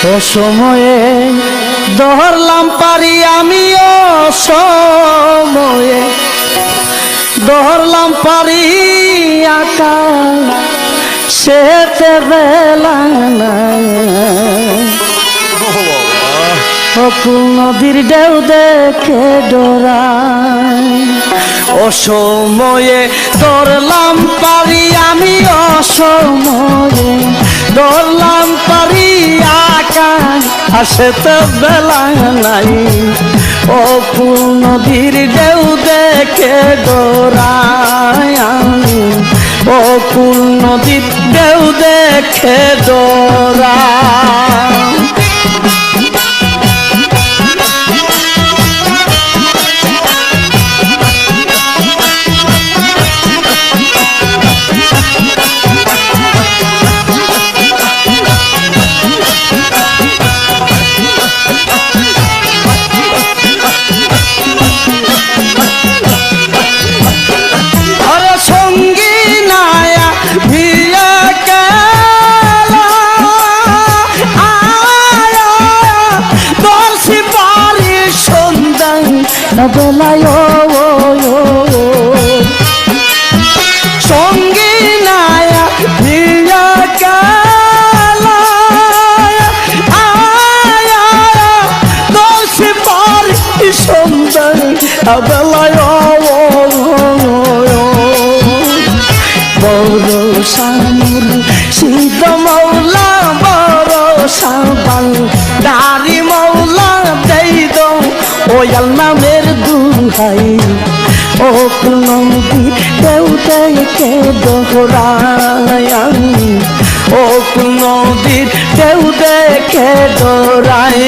অসময়ে ধরলাম পারি আমি, অসময়ে ধরলাম পারি আকা সেতে বেলা নাই। অকুল নদীর ঢেউ দেখে ডরাই, অসময়ে ধরলাম পারি আমি, অসময়ে ধরলাম পারি আকা সেতে বেলা নাই। অকুল নদীর ঢেউ দেখে ডরাই আমি, অকুল নদীর ঢেউ দেখে ডরাই। বেলায় সঙ্গী নায়া প্রিয়া আয়া দোষ পারি সুন্দর বেলায় বড় সামুর শীত মৌলা, বড় সাবান দারি মৌলা দেই দো ওয়াল নামের দুহাই। অকুল নদীর ঢেউ দেখে ডরাই আমি, অকুল নদীর ঢেউ দেখে ডরাই।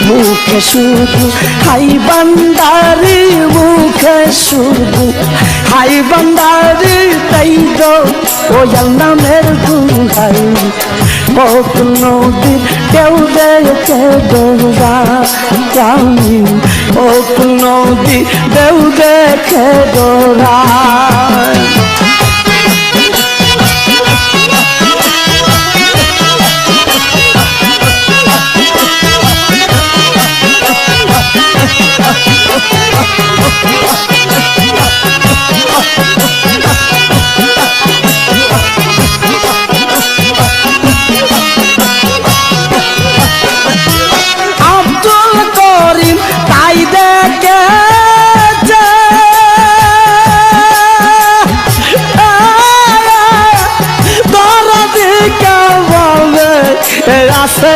মুখে শুধু হাই বান্দারি, মুখে শুধু হাই বান্দারি তাই দো ওয়াল নামের দুহাই। অকুল নদীর ঢেউ দেখে ডরাই আমি, অকুল নদীর ঢেউ দেখে ডরাই। আব্দুল করিম তাই দেখে দরদিকা বলে আসে।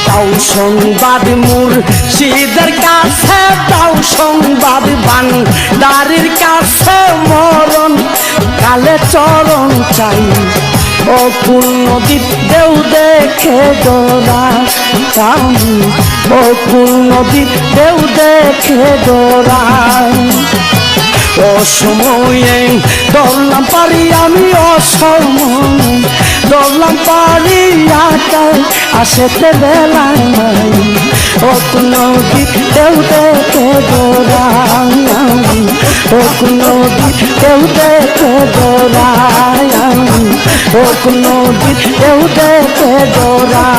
তাও সংবাদ মুর্শিদের কাছে, তাও সংবাদ বান্দারির কাছে, মরণ কালে চরণ চাই। অকুল নদীর ঢেউ দেখে ডরাই আমি, অকুল নদীর ঢেউ দেখে ডরাই। অসময়ে ধরলাম পারি আমি, অসময়ে ধরলাম পারি আকা সেতে বেলা নাই। অকুল নদীর ঢেউ দেখে ডরাই আমি, অকুল নদীর ঢেউ দেখে ডরাই আমি, অকুল নদীর ঢেউ দেখে ডরাই।